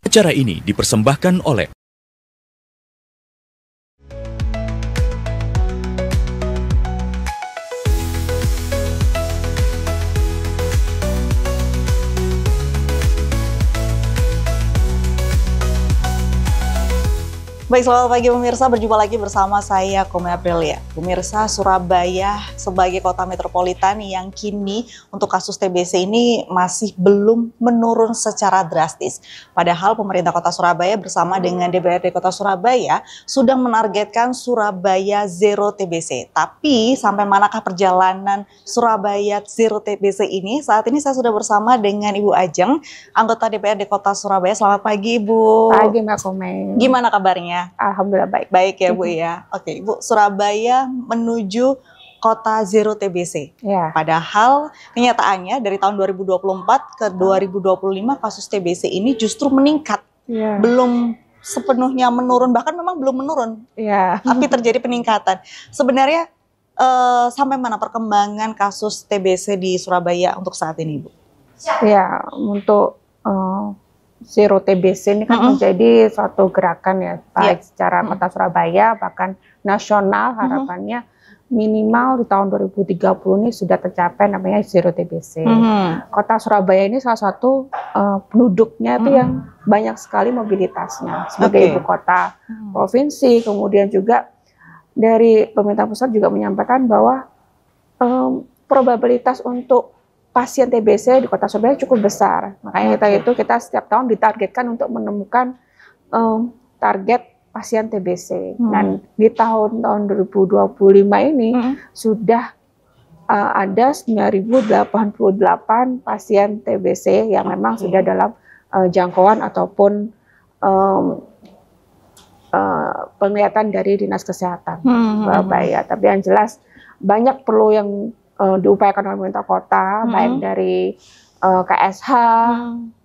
Acara ini dipersembahkan oleh Baik, selamat pagi pemirsa, berjumpa lagi bersama saya Kome Aprilia. Pemirsa, Surabaya sebagai kota metropolitan yang kini untuk kasus TBC ini masih belum menurun secara drastis. Padahal pemerintah kota Surabaya bersama dengan DPRD kota Surabaya sudah menargetkan Surabaya Zero TBC. Tapi sampai manakah perjalanan Surabaya Zero TBC ini? Saat ini saya sudah bersama dengan Ibu Ajeng, anggota DPRD kota Surabaya. Selamat pagi Ibu. Pagi Mbak Kome. Gimana kabarnya? Alhamdulillah baik. Baik ya Bu ya. Oke Ibu, Surabaya menuju kota Zero TBC. Ya. Padahal kenyataannya dari tahun 2024 ke 2025 kasus TBC ini justru meningkat. Ya. Belum sepenuhnya menurun, bahkan memang belum menurun. Ya. Tapi terjadi peningkatan. Sebenarnya sampai mana perkembangan kasus TBC di Surabaya untuk saat ini Bu? Ya, untuk Zero TBC ini kan menjadi suatu gerakan ya, baik secara kota Surabaya bahkan nasional. Harapannya minimal di tahun 2030 ini sudah tercapai namanya Zero TBC. Kota Surabaya ini salah satu penduduknya itu yang banyak sekali mobilitasnya sebagai ibu kota provinsi. Kemudian juga dari pemerintah pusat juga menyampaikan bahwa probabilitas untuk pasien TBC di kota Surabaya cukup besar. Makanya kita setiap tahun ditargetkan untuk menemukan target pasien TBC. Dan di tahun 2025 ini sudah ada 9.088 pasien TBC yang memang sudah dalam jangkauan ataupun penglihatan dari Dinas Kesehatan Surabaya. Tapi yang jelas banyak perlu yang diupayakan oleh pemerintah kota, baik dari KSH,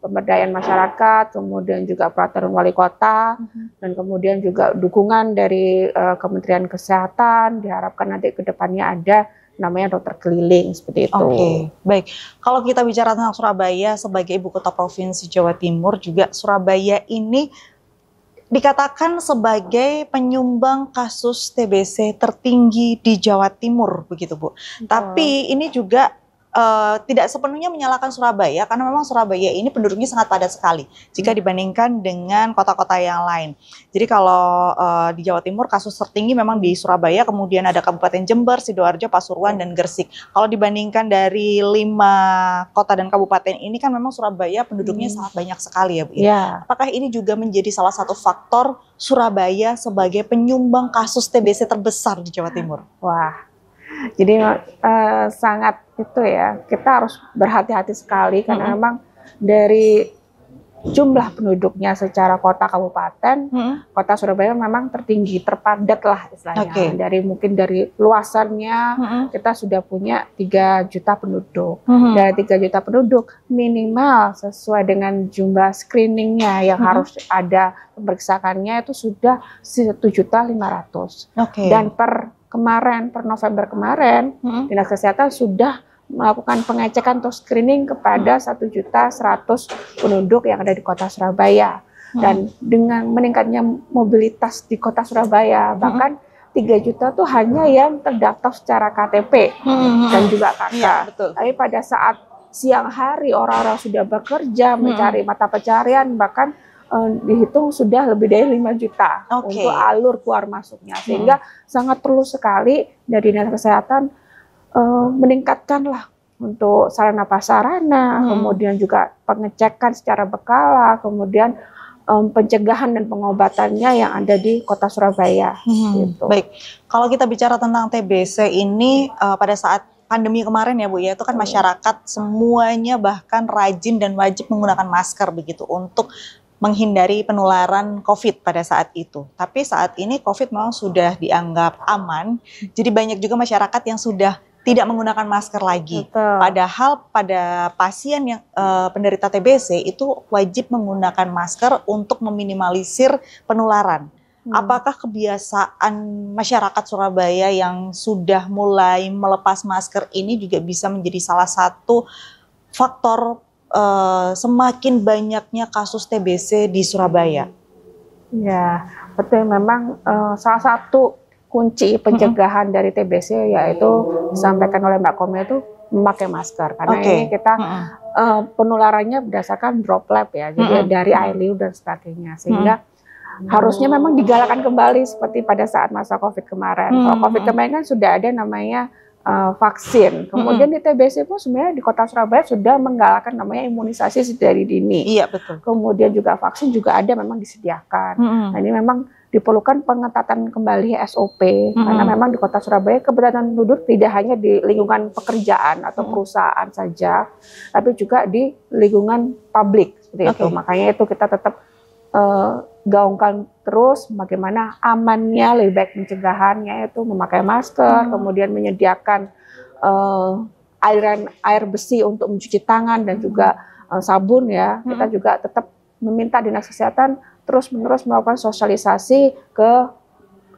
pemberdayaan masyarakat, kemudian juga peraturan wali kota, dan kemudian juga dukungan dari Kementerian Kesehatan. Diharapkan nanti ke depannya ada namanya dokter keliling seperti itu. Oke, baik. Kalau kita bicara tentang Surabaya sebagai ibu kota provinsi Jawa Timur, juga Surabaya ini dikatakan sebagai penyumbang kasus TBC tertinggi di Jawa Timur, begitu Bu. Tapi ini juga tidak sepenuhnya menyalahkan Surabaya, karena memang Surabaya ini penduduknya sangat padat sekali jika dibandingkan dengan kota-kota yang lain. Jadi kalau di Jawa Timur kasus tertinggi memang di Surabaya, kemudian ada Kabupaten Jember, Sidoarjo, Pasuruan, dan Gresik. Kalau dibandingkan dari 5 kota dan kabupaten ini kan memang Surabaya penduduknya sangat banyak sekali ya Bu. Ya. Apakah ini juga menjadi salah satu faktor Surabaya sebagai penyumbang kasus TBC terbesar di Jawa Timur? Wah, jadi sangat itu ya, kita harus berhati-hati sekali karena memang dari jumlah penduduknya secara kota kabupaten, kota Surabaya memang tertinggi, terpadat lah istilahnya. Dari luasannya kita sudah punya 3 juta penduduk. Dari 3 juta penduduk minimal sesuai dengan jumlah screeningnya yang harus ada pemeriksaannya itu sudah 1.500.000. Dan per November kemarin, Dinas Kesehatan sudah melakukan pengecekan atau screening kepada 1.100.000 penduduk yang ada di kota Surabaya. Dan dengan meningkatnya mobilitas di kota Surabaya, bahkan 3 juta tuh hanya yang terdaftar secara KTP dan juga KK. Ya, betul. Tapi pada saat siang hari orang-orang sudah bekerja, mencari mata pencarian, bahkan dihitung sudah lebih dari 5 juta untuk alur keluar masuknya. Sehingga sangat perlu sekali dari Dinas Kesehatan meningkatkanlah untuk sarana prasarana, kemudian juga pengecekan secara berkala, kemudian pencegahan dan pengobatannya yang ada di kota Surabaya. Gitu. Baik, kalau kita bicara tentang TBC ini pada saat pandemi kemarin ya Bu ya, itu kan masyarakat semuanya bahkan rajin dan wajib menggunakan masker begitu untuk menghindari penularan COVID pada saat itu. Tapi saat ini COVID memang sudah dianggap aman, jadi banyak juga masyarakat yang sudah tidak menggunakan masker lagi. Padahal pada pasien yang penderita TBC itu wajib menggunakan masker untuk meminimalisir penularan. Apakah kebiasaan masyarakat Surabaya yang sudah mulai melepas masker ini juga bisa menjadi salah satu faktor semakin banyaknya kasus TBC di Surabaya? Ya, betul. Memang salah satu kunci pencegahan dari TBC yaitu disampaikan oleh Mbak Komil itu memakai masker. Karena ini kita penularannya berdasarkan droplet ya, jadi dari air liur dan sebagainya. Sehingga harusnya memang digalakan kembali seperti pada saat masa COVID kemarin. Kalau COVID kemarin kan sudah ada namanya vaksin. Kemudian di TBC pun sebenarnya di Kota Surabaya sudah menggalakkan namanya imunisasi sedari dini. Iya, betul. Kemudian juga vaksin juga ada memang disediakan. Nah, ini memang diperlukan pengetatan kembali SOP karena memang di Kota Surabaya kepadatan penduduk tidak hanya di lingkungan pekerjaan atau perusahaan saja, tapi juga di lingkungan publik seperti itu. Makanya itu kita tetap gaungkan terus bagaimana amannya, lebih baik pencegahannya itu memakai masker, kemudian menyediakan air bersih untuk mencuci tangan dan juga sabun ya. Kita juga tetap meminta Dinas Kesehatan terus-menerus melakukan sosialisasi ke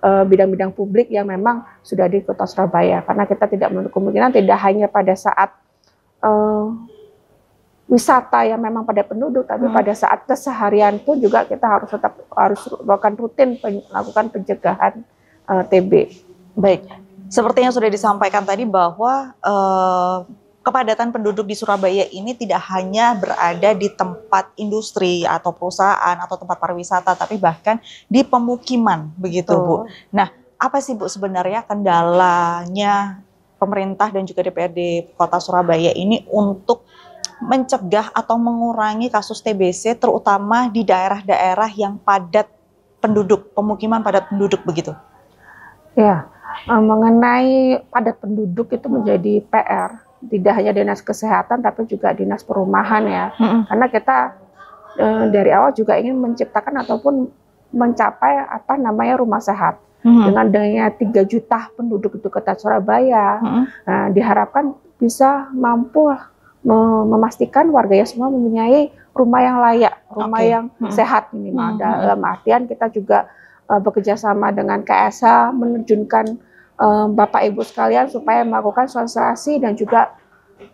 bidang-bidang publik yang memang sudah di Kota Surabaya, karena kita tidak menutup kemungkinan tidak hanya pada saat wisata yang memang pada penduduk, tapi pada saat keseharian pun juga kita harus melakukan rutin melakukan pencegahan TB. Baik, seperti yang sudah disampaikan tadi bahwa kepadatan penduduk di Surabaya ini tidak hanya berada di tempat industri atau perusahaan atau tempat pariwisata, tapi bahkan di pemukiman, begitu Bu. Nah, apa sih Bu sebenarnya kendalanya pemerintah dan juga DPRD Kota Surabaya ini untuk mencegah atau mengurangi kasus TBC terutama di daerah-daerah yang padat penduduk, pemukiman padat penduduk begitu? Ya, mengenai padat penduduk itu menjadi PR, tidak hanya Dinas Kesehatan tapi juga Dinas Perumahan ya. Karena kita dari awal juga ingin menciptakan ataupun mencapai apa namanya rumah sehat. Dengan adanya 3 juta penduduk di Kota Surabaya, nah, diharapkan bisa mampu memastikan warganya semua mempunyai rumah yang layak, rumah yang sehat minimal. Dalam artian kita juga bekerja sama dengan KSH menerjunkan Bapak Ibu sekalian supaya melakukan sosialisasi dan juga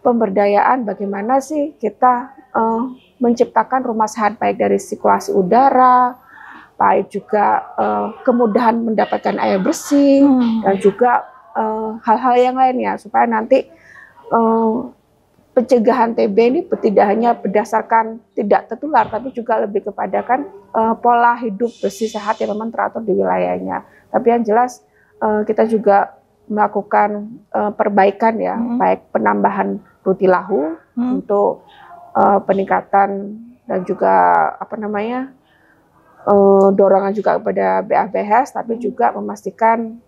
pemberdayaan bagaimana sih kita menciptakan rumah sehat baik dari sirkulasi udara, baik juga kemudahan mendapatkan air bersih dan juga hal-hal yang lainnya supaya nanti pencegahan TB ini tidak hanya berdasarkan tidak tertular, tapi juga lebih kepada kan pola hidup bersih sehat yang memang teratur di wilayahnya. Tapi yang jelas kita juga melakukan perbaikan ya, baik penambahan rutilahu untuk peningkatan dan juga apa namanya dorongan juga kepada BAPHS, tapi juga memastikan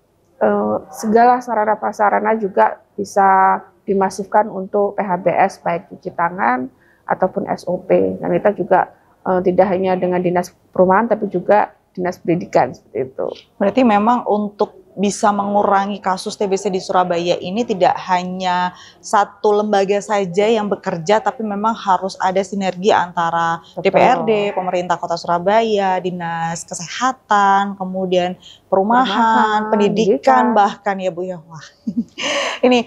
segala sarana prasarana juga bisa dimasifkan untuk PHBS baik cuci tangan ataupun SOP. Dan kita juga tidak hanya dengan Dinas Perumahan tapi juga Dinas Pendidikan seperti itu. Berarti memang untuk bisa mengurangi kasus TBC di Surabaya ini tidak hanya satu lembaga saja yang bekerja, tapi memang harus ada sinergi antara DPRD, pemerintah Kota Surabaya, Dinas Kesehatan, kemudian perumahan, pendidikan, bahkan ya Bu ya. Wah. Ini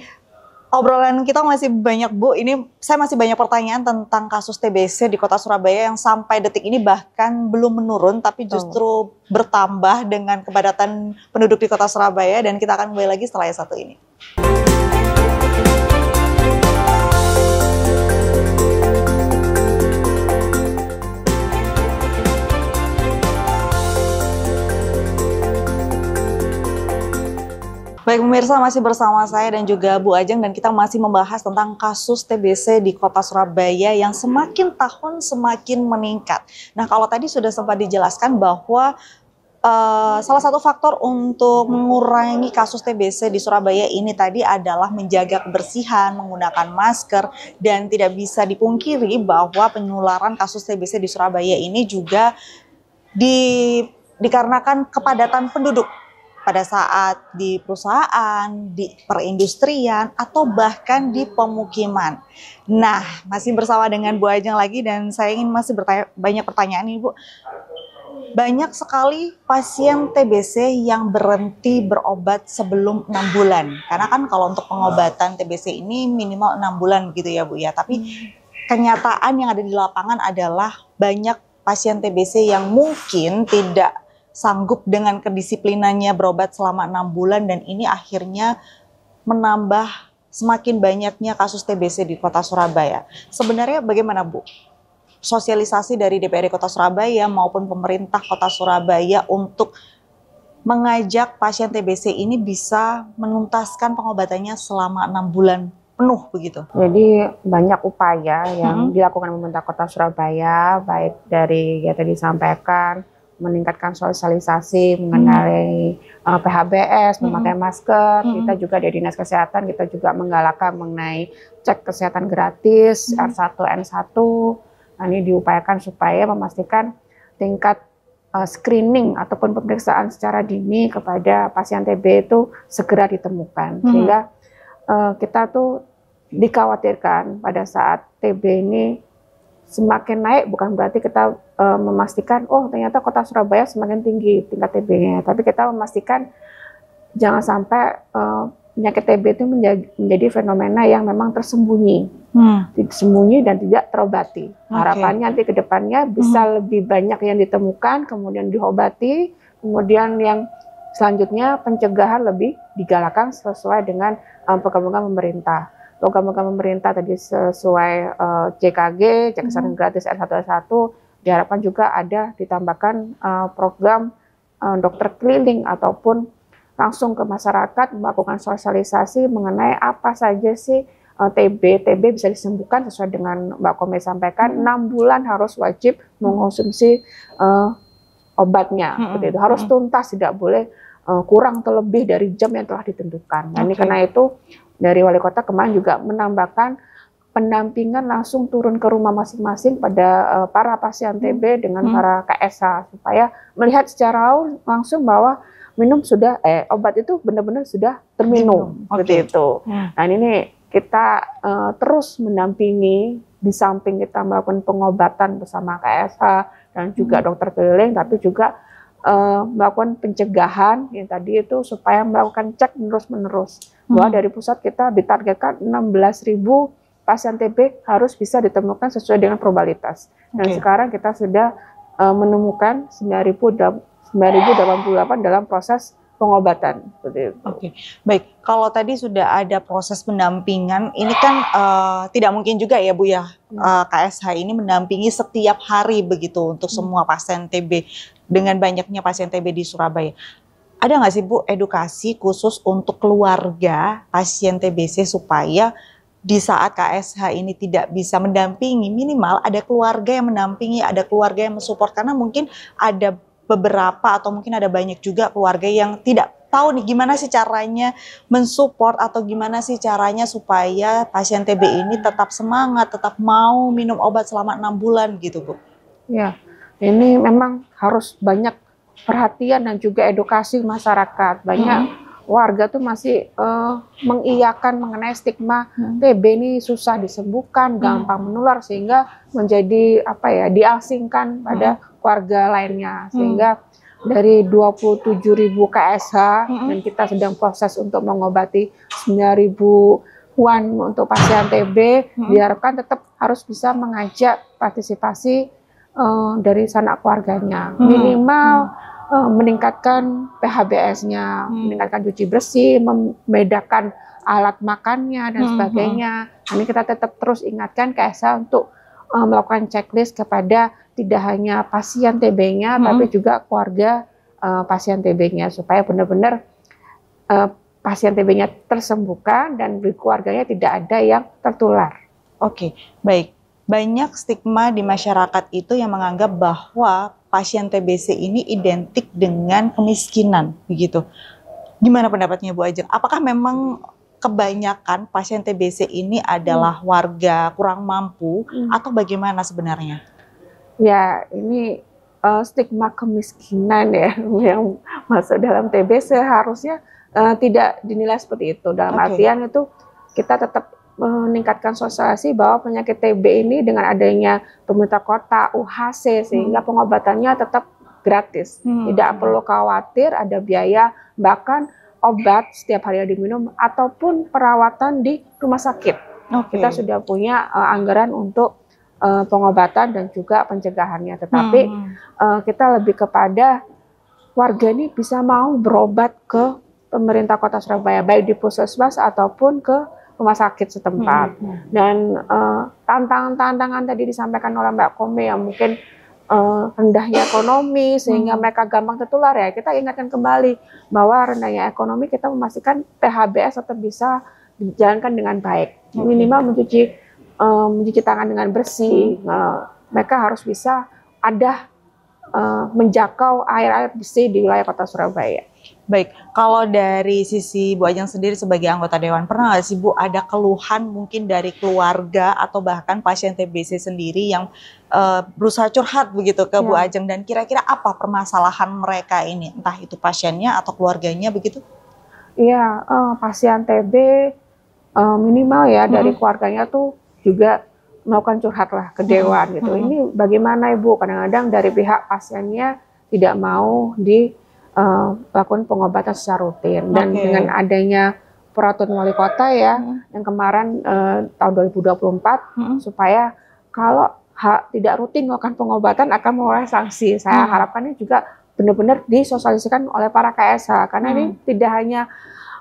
obrolan kita masih banyak Bu, ini saya masih banyak pertanyaan tentang kasus TBC di Kota Surabaya yang sampai detik ini bahkan belum menurun tapi justru bertambah dengan kepadatan penduduk di Kota Surabaya, dan kita akan kembali lagi setelah yang satu ini. Baik pemirsa, masih bersama saya dan juga Bu Ajeng, dan kita masih membahas tentang kasus TBC di Kota Surabaya yang semakin tahun semakin meningkat. Nah, kalau tadi sudah sempat dijelaskan bahwa salah satu faktor untuk mengurangi kasus TBC di Surabaya ini tadi adalah menjaga kebersihan, menggunakan masker, dan tidak bisa dipungkiri bahwa penularan kasus TBC di Surabaya ini juga dikarenakan kepadatan penduduk pada saat di perusahaan, di perindustrian, atau bahkan di pemukiman. Nah, masih bersama dengan Bu Ajeng lagi, dan saya ingin masih banyak pertanyaan nih Bu. Banyak sekali pasien TBC yang berhenti berobat sebelum 6 bulan. Karena kan kalau untuk pengobatan TBC ini minimal 6 bulan gitu ya Bu ya. Tapi kenyataan yang ada di lapangan adalah banyak pasien TBC yang mungkin tidak sanggup dengan kedisiplinannya berobat selama 6 bulan dan ini akhirnya menambah semakin banyaknya kasus TBC di Kota Surabaya. Sebenarnya bagaimana Bu? Sosialisasi dari DPRD Kota Surabaya maupun pemerintah Kota Surabaya untuk mengajak pasien TBC ini bisa menuntaskan pengobatannya selama 6 bulan penuh begitu. Jadi banyak upaya yang dilakukan pemerintah Kota Surabaya, baik dari yang tadi disampaikan, meningkatkan sosialisasi mengenai PHBS, memakai masker. Kita juga dari Dinas Kesehatan, kita juga menggalakkan mengenai cek kesehatan gratis, R1, N1. Nah, ini diupayakan supaya memastikan tingkat screening ataupun pemeriksaan secara dini kepada pasien TB itu segera ditemukan. Sehingga kita tuh dikhawatirkan pada saat TB ini semakin naik bukan berarti kita memastikan oh ternyata Kota Surabaya semakin tinggi tingkat TB-nya, tapi kita memastikan jangan sampai penyakit TB itu menjadi fenomena yang memang tersembunyi, tersembunyi dan tidak terobati. Harapannya nanti ke depannya bisa lebih banyak yang ditemukan, kemudian diobati, kemudian yang selanjutnya pencegahan lebih digalakkan sesuai dengan program-program pemerintah. Program-program pemerintah tadi sesuai JKG, cek kesehatan gratis R1 R1, diharapkan juga ada ditambahkan program dokter keliling ataupun langsung ke masyarakat melakukan sosialisasi mengenai apa saja sih TB bisa disembuhkan sesuai dengan Mbak Komei sampaikan, 6 bulan harus wajib mengonsumsi obatnya, seperti itu. Harus tuntas, tidak boleh kurang atau lebih dari jam yang telah ditentukan. Nah, ini karena itu dari Wali Kota kemarin juga menambahkan pendampingan langsung turun ke rumah masing-masing pada para pasien TB dengan para KSH supaya melihat secara langsung bahwa obat itu benar-benar sudah terminum, seperti itu. Nah, ini kita terus mendampingi di samping kita melakukan pengobatan bersama KSH dan juga dokter keliling, tapi juga melakukan pencegahan yang tadi itu supaya melakukan cek menerus-menerus. Bahwa dari pusat kita ditargetkan 16.000 pasien TB harus bisa ditemukan sesuai dengan probabilitas. Dan sekarang kita sudah menemukan 9.088 dalam proses pengobatan. Baik. Kalau tadi sudah ada proses pendampingan, ini kan tidak mungkin juga ya Bu ya, KSH ini mendampingi setiap hari begitu untuk semua pasien TB dengan banyaknya pasien TB di Surabaya. Ada nggak sih Bu edukasi khusus untuk keluarga pasien TBC supaya di saat KSH ini tidak bisa mendampingi, minimal ada keluarga yang mendampingi, ada keluarga yang mensupport, karena mungkin ada beberapa atau mungkin ada banyak juga keluarga yang tidak tahu nih gimana sih caranya mensupport atau gimana sih caranya supaya pasien TB ini tetap semangat, tetap mau minum obat selama 6 bulan gitu Bu. Ya, ini memang harus banyak perhatian dan juga edukasi masyarakat. Banyak warga tuh masih mengiyakan mengenai stigma TB ini susah disembuhkan, gampang menular sehingga menjadi diasingkan pada keluarga lainnya, sehingga dari 27.000 KSH dan kita sedang proses untuk mengobati 9.000-an untuk pasien TB, diharapkan tetap harus bisa mengajak partisipasi dari sanak keluarganya, minimal meningkatkan PHBS-nya, meningkatkan cuci bersih, membedakan alat makannya dan sebagainya. Ini kita tetap terus ingatkan KSH untuk melakukan checklist kepada tidak hanya pasien TB-nya, tapi juga keluarga pasien TB-nya supaya benar-benar pasien TB-nya tersembuhkan dan di keluarganya tidak ada yang tertular. Baik. Banyak stigma di masyarakat itu yang menganggap bahwa pasien TBC ini identik dengan kemiskinan, begitu. Gimana pendapatnya Bu Ajeng? Apakah memang kebanyakan pasien TBC ini adalah warga kurang mampu atau bagaimana sebenarnya? Ya, ini stigma kemiskinan ya yang masuk dalam TB seharusnya tidak dinilai seperti itu. Dalam artian itu kita tetap meningkatkan sosialisasi bahwa penyakit TB ini dengan adanya pemerintah kota, UHC, sehingga pengobatannya tetap gratis. Tidak perlu khawatir ada biaya, bahkan obat setiap hari diminum ataupun perawatan di rumah sakit. kita sudah punya anggaran untuk pengobatan dan juga pencegahannya. Tetapi kita lebih kepada warga ini bisa mau berobat ke pemerintah Kota Surabaya, baik di puskesmas ataupun ke rumah sakit setempat. Dan tantangan tadi disampaikan oleh Mbak Kome yang mungkin rendahnya ekonomi sehingga mereka gampang tertular, ya kita ingatkan kembali bahwa rendahnya ekonomi kita memastikan PHBS tetap bisa dijalankan dengan baik, minimal mencuci tangan dengan bersih. Mereka harus bisa ada menjangkau air bersih di wilayah Kota Surabaya. Baik, kalau dari sisi Bu Ajeng sendiri sebagai anggota Dewan, pernah nggak sih Bu ada keluhan mungkin dari keluarga atau bahkan pasien TBC sendiri yang berusaha curhat begitu ke Bu Ajeng, dan kira-kira apa permasalahan mereka ini, entah itu pasiennya atau keluarganya begitu? Iya, pasien TB minimal ya dari keluarganya tuh juga melakukan curhat lah ke Dewan gitu. Ini bagaimana Ibu? Kadang-kadang dari pihak pasiennya tidak mau dilakukan pengobatan secara rutin, dan dengan adanya peraturan wali kota ya yang kemarin tahun 2024 supaya kalau tidak rutin melakukan pengobatan akan mengurangi sanksi. Saya harapkannya juga benar-benar disosialisasikan oleh para KSH, karena ini tidak hanya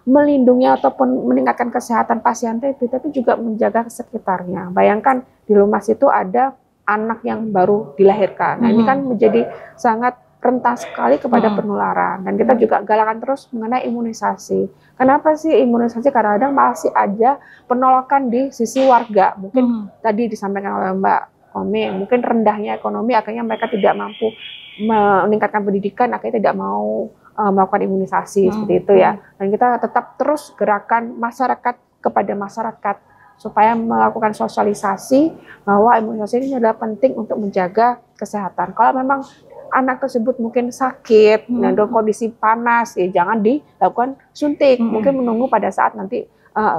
melindungi ataupun meningkatkan kesehatan pasien TB, tapi juga menjaga sekitarnya. Bayangkan di rumah situ ada anak yang baru dilahirkan. Nah, ini kan menjadi sangat rentan sekali kepada penularan. Dan kita juga galakan terus mengenai imunisasi. Kenapa sih imunisasi? Kadang-kadang masih ada penolakan di sisi warga. Mungkin tadi disampaikan oleh Mbak Kome, mungkin rendahnya ekonomi akhirnya mereka tidak mampu meningkatkan pendidikan, akhirnya tidak mau melakukan imunisasi seperti itu ya. Dan kita tetap terus gerakan masyarakat kepada masyarakat supaya melakukan sosialisasi bahwa imunisasi ini adalah penting untuk menjaga kesehatan. Kalau memang anak tersebut mungkin sakit dan dalam kondisi panas, ya jangan dilakukan suntik. Mungkin menunggu pada saat nanti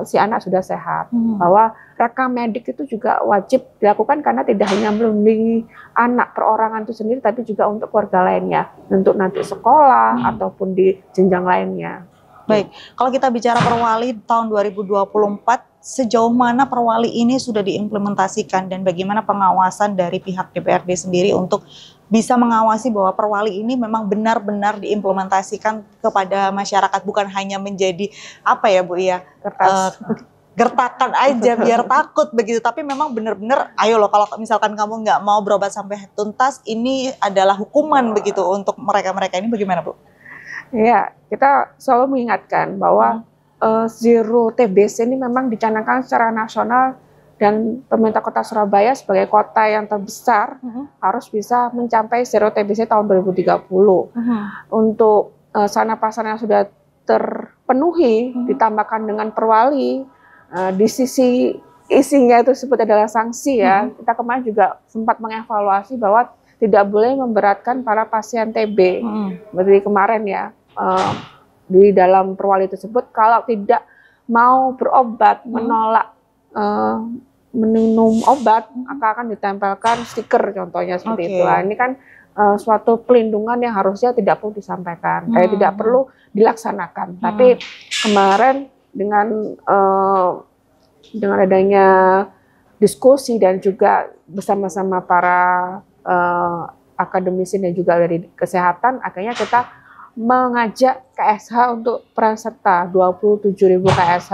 si anak sudah sehat. Bahwa rekam medik itu juga wajib dilakukan karena tidak hanya melindungi anak perorangan itu sendiri, tapi juga untuk keluarga lainnya, untuk nanti sekolah ataupun di jenjang lainnya. Baik, kalau kita bicara perwali tahun 2024, sejauh mana perwali ini sudah diimplementasikan dan bagaimana pengawasan dari pihak DPRD sendiri untuk bisa mengawasi bahwa perwali ini memang benar-benar diimplementasikan kepada masyarakat, bukan hanya menjadi apa ya Bu ya, gertakan aja biar takut begitu, tapi memang benar-benar ayo loh, kalau misalkan kamu nggak mau berobat sampai tuntas, ini adalah hukuman begitu untuk mereka-mereka ini. Bagaimana Bu? Ya, kita selalu mengingatkan bahwa Zero TBC ini memang dicanangkan secara nasional, dan pemerintah Kota Surabaya sebagai kota yang terbesar harus bisa mencapai Zero TBC tahun 2030. Untuk sarana prasarana yang sudah terpenuhi, ditambahkan dengan perwali, di sisi isinya itu sebut adalah sanksi ya. Kita kemarin juga sempat mengevaluasi bahwa tidak boleh memberatkan para pasien TB. Seperti kemarin ya, di dalam perwali tersebut kalau tidak mau berobat, menolak minum obat, akan ditempelkan stiker contohnya seperti itu. Nah, ini kan suatu pelindungan yang harusnya tidak perlu disampaikan, tidak perlu dilaksanakan. Tapi kemarin dengan adanya diskusi dan juga bersama-sama para akademisi dan juga dari kesehatan, akhirnya kita mengajak KSH untuk peran serta 27.000 KSH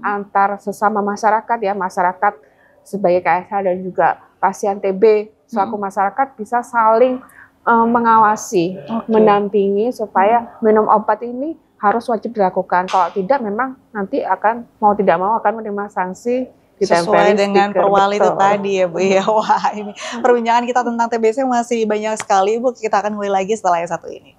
antar sesama masyarakat ya, masyarakat sebagai KSH dan juga pasien TB selaku masyarakat bisa saling mengawasi, mendampingi supaya minum obat ini harus wajib dilakukan. Kalau tidak memang nanti akan mau tidak mau akan menerima sanksi sesuai dengan perwali itu tadi ya Bu ya. Wah, ini perbincangan kita tentang TBC masih banyak sekali Bu. Kita akan mulai lagi setelah yang satu ini.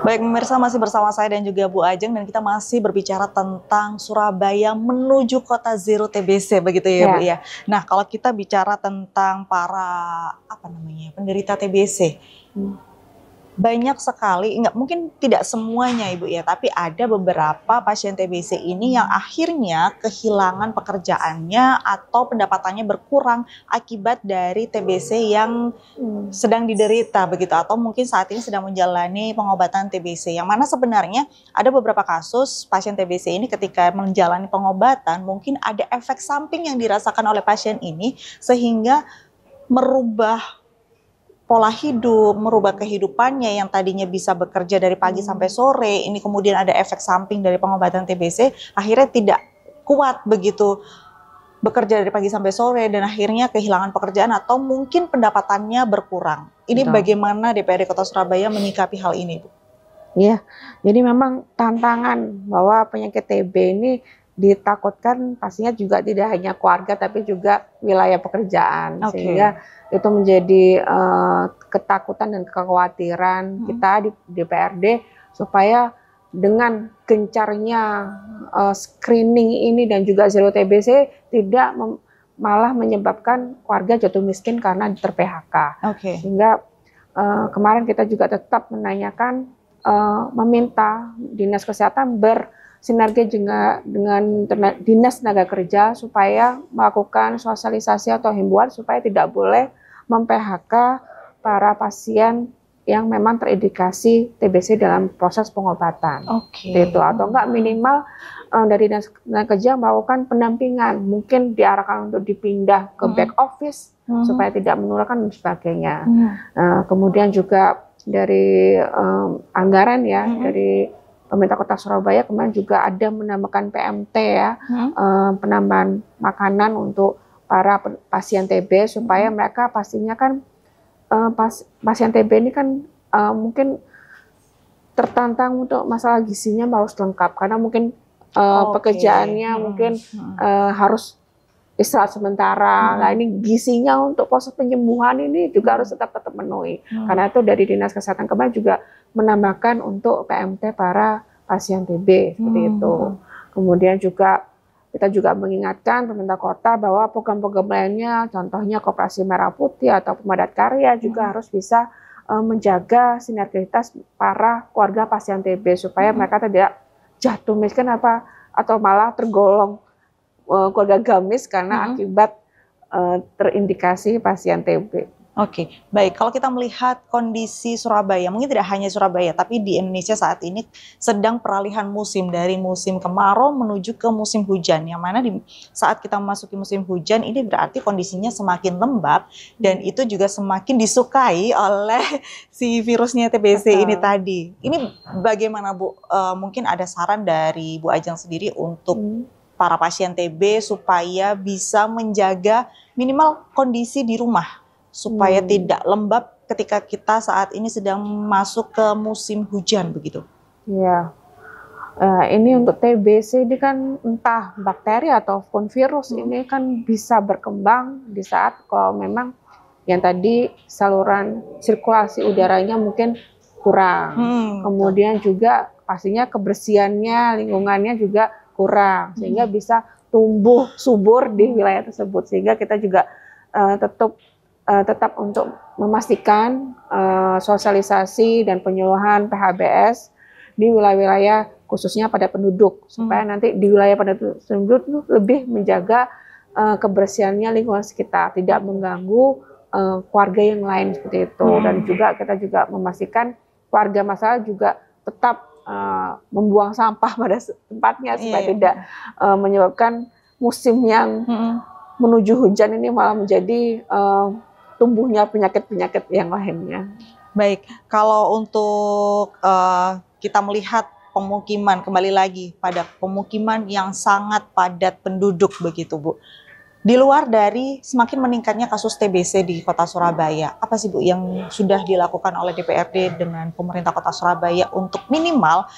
Baik pemirsa, masih bersama saya dan juga Bu Ajeng, dan kita masih berbicara tentang Surabaya menuju kota Zero TBC begitu ya Bu ya. Nah, kalau kita bicara tentang para penderita TBC, banyak sekali, nggak mungkin tidak semuanya Ibu ya, tapi ada beberapa pasien TBC ini yang akhirnya kehilangan pekerjaannya atau pendapatannya berkurang akibat dari TBC yang sedang diderita begitu, atau mungkin saat ini sedang menjalani pengobatan TBC. Yang mana sebenarnya ada beberapa kasus pasien TBC ini ketika menjalani pengobatan mungkin ada efek samping yang dirasakan oleh pasien ini sehingga merubah pola hidup, merubah kehidupannya yang tadinya bisa bekerja dari pagi sampai sore, ini kemudian ada efek samping dari pengobatan TBC, akhirnya tidak kuat begitu bekerja dari pagi sampai sore dan akhirnya kehilangan pekerjaan atau mungkin pendapatannya berkurang. Ini bagaimana DPRD Kota Surabaya menyikapi hal ini, Bu? Iya, jadi memang tantangan bahwa penyakit TB ini ditakutkan pastinya juga tidak hanya keluarga tapi juga wilayah pekerjaan, sehingga itu menjadi ketakutan dan kekhawatiran kita di DPRD supaya dengan gencarnya screening ini dan juga zero TBC tidak malah menyebabkan warga jatuh miskin karena ter-PHK. Sehingga kemarin kita juga tetap menanyakan, meminta Dinas Kesehatan bersinergi juga dengan Dinas Tenaga Kerja supaya melakukan sosialisasi atau himbauan supaya tidak boleh mem-PHK para pasien yang memang terindikasi TBC dalam proses pengobatan. Gitu. Atau enggak minimal dari Dinas Tenaga Kerja melakukan pendampingan, mungkin diarahkan untuk dipindah ke back office supaya tidak menularkan dan sebagainya. Kemudian juga dari anggaran ya, dari pemerintah Kota Surabaya kemarin juga ada menambahkan PMT ya, penambahan makanan untuk para pasien TB supaya mereka pastinya kan pasien TB ini kan mungkin tertantang untuk masalah gizinya harus lengkap karena mungkin pekerjaannya mungkin harus istirahat sementara. Nah ini gizinya untuk proses penyembuhan ini juga harus tetap memenuhi. Karena itu dari Dinas Kesehatan kemarin juga menambahkan untuk PMT para pasien TB seperti itu. Kemudian juga kita juga mengingatkan pemerintah kota bahwa program-program lainnya, contohnya Koperasi Merah Putih atau Pemadat Karya juga harus bisa menjaga sinergitas para keluarga pasien TB supaya mereka tidak jatuh miskin atau malah tergolong keluarga gamis karena akibat terindikasi pasien TB. Baik. Kalau kita melihat kondisi Surabaya, mungkin tidak hanya Surabaya, tapi di Indonesia saat ini sedang peralihan musim dari musim kemarau menuju ke musim hujan. Yang mana saat kita memasuki musim hujan, ini berarti kondisinya semakin lembab dan itu juga semakin disukai oleh si virusnya TBC ini tadi. Ini bagaimana Bu? Mungkin ada saran dari Bu Ajeng sendiri untuk para pasien TB supaya bisa menjaga minimal kondisi di rumah supaya tidak lembab ketika kita saat ini sedang masuk ke musim hujan begitu. Iya. Ini untuk TBC ini kan entah bakteri ataupun virus ini kan bisa berkembang di saat kalau memang yang tadi saluran sirkulasi udaranya mungkin kurang. Kemudian juga pastinya kebersihannya, lingkungannya juga kurang sehingga bisa tumbuh subur di wilayah tersebut, sehingga kita juga tetap untuk memastikan sosialisasi dan penyuluhan PHBS di wilayah-wilayah khususnya pada penduduk supaya nanti di wilayah penduduk lebih menjaga kebersihannya lingkungan sekitar, tidak mengganggu keluarga yang lain seperti itu. Dan juga kita juga memastikan warga masyarakat juga tetap membuang sampah pada tempatnya supaya tidak menyebabkan musim yang menuju hujan ini malah menjadi tumbuhnya penyakit-penyakit yang lainnya. Baik, kalau untuk kita melihat pemukiman, kembali lagi pada pemukiman yang sangat padat penduduk begitu Bu. Di luar dari semakin meningkatnya kasus TBC di Kota Surabaya, apa sih Bu yang sudah dilakukan oleh DPRD dengan pemerintah Kota Surabaya untuk minimal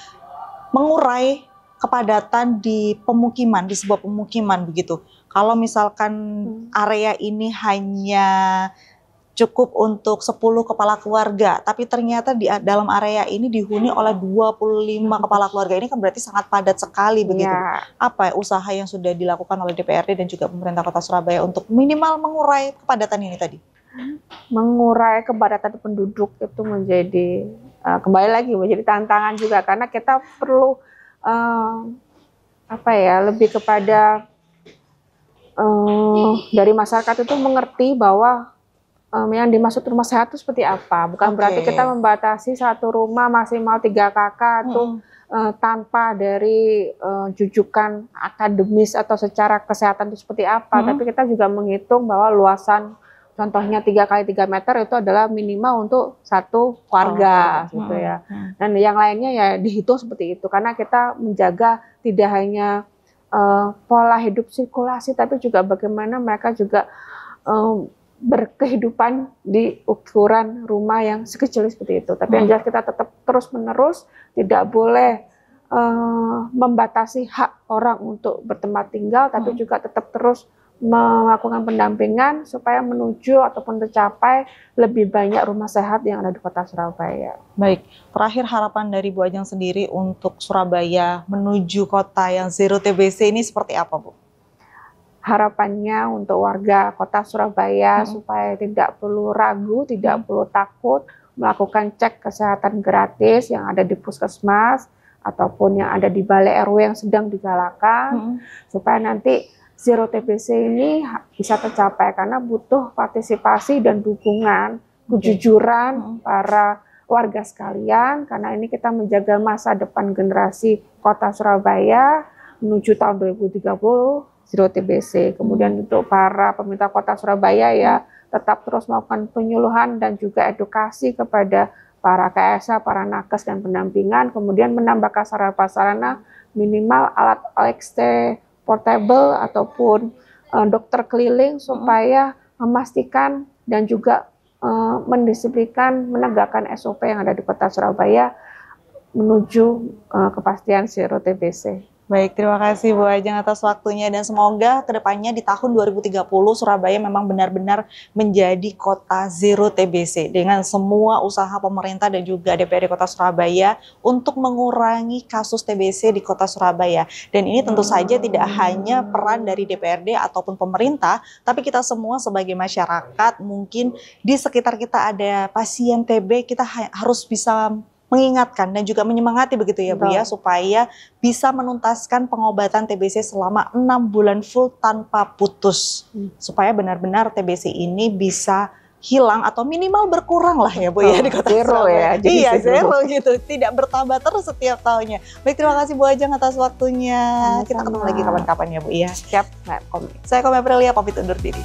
mengurai kepadatan di pemukiman, di sebuah pemukiman begitu? Kalau misalkan area ini hanya cukup untuk 10 kepala keluarga, tapi ternyata di dalam area ini dihuni oleh 25 kepala keluarga, ini kan berarti sangat padat sekali begitu. Apa usaha yang sudah dilakukan oleh DPRD dan juga pemerintah Kota Surabaya untuk minimal mengurai kepadatan ini tadi? mengurai kepadatan penduduk itu menjadi kembali lagi menjadi tantangan juga, karena kita perlu lebih kepada dari masyarakat itu mengerti bahwa yang dimaksud rumah sehat itu seperti apa. Bukan berarti kita membatasi satu rumah maksimal 3 kakak atau tanpa dari jujukan akademis atau secara kesehatan itu seperti apa. Tapi kita juga menghitung bahwa luasan contohnya 3 kali 3 meter itu adalah minimal untuk satu keluarga gitu ya. Dan yang lainnya ya dihitung seperti itu, karena kita menjaga tidak hanya pola hidup sirkulasi, tapi juga bagaimana mereka juga berkehidupan di ukuran rumah yang sekecil seperti itu. Tapi yang jelas kita tetap terus-menerus tidak boleh membatasi hak orang untuk bertempat tinggal, tapi juga tetap terus melakukan pendampingan supaya menuju ataupun tercapai lebih banyak rumah sehat yang ada di Kota Surabaya. Baik, terakhir harapan dari Bu Ajeng sendiri untuk Surabaya menuju kota yang zero TBC ini seperti apa, Bu? Harapannya untuk warga Kota Surabaya supaya tidak perlu ragu, tidak perlu takut melakukan cek kesehatan gratis yang ada di puskesmas ataupun yang ada di balai RW yang sedang digalakan, supaya nanti zero TBC ini bisa tercapai, karena butuh partisipasi dan dukungan, kejujuran para warga sekalian, karena ini kita menjaga masa depan generasi Kota Surabaya menuju tahun 2030 zero TBC. Kemudian untuk para pemerintah Kota Surabaya ya tetap terus melakukan penyuluhan dan juga edukasi kepada para KSA, para nakes dan pendampingan, kemudian menambahkan sarana-prasarana minimal alat OXT portable ataupun dokter keliling supaya memastikan dan juga mendisiplinkan menegakkan SOP yang ada di Kota Surabaya menuju kepastian zero TBC. Baik, terima kasih Bu Ajeng atas waktunya, dan semoga kedepannya di tahun 2030 Surabaya memang benar-benar menjadi kota zero TBC dengan semua usaha pemerintah dan juga DPRD Kota Surabaya untuk mengurangi kasus TBC di Kota Surabaya. Dan ini tentu saja tidak hanya peran dari DPRD ataupun pemerintah, tapi kita semua sebagai masyarakat, mungkin di sekitar kita ada pasien TB, kita harus bisa mengingatkan dan juga menyemangati begitu ya Bu ya, supaya bisa menuntaskan pengobatan TBC selama 6 bulan full tanpa putus, supaya benar-benar TBC ini bisa hilang atau minimal berkurang lah ya Bu ya di Kota Surabaya. Iya, zero gitu, tidak bertambah terus setiap tahunnya. Baik, terima kasih Bu Ajeng atas waktunya. Sama-sama. Kita ketemu lagi kapan-kapan ya Bu ya. Siap, Mbak Komi. Saya Komi Aprilia, pamit undur diri.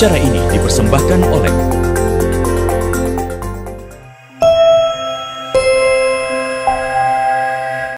Acara ini dipersembahkan oleh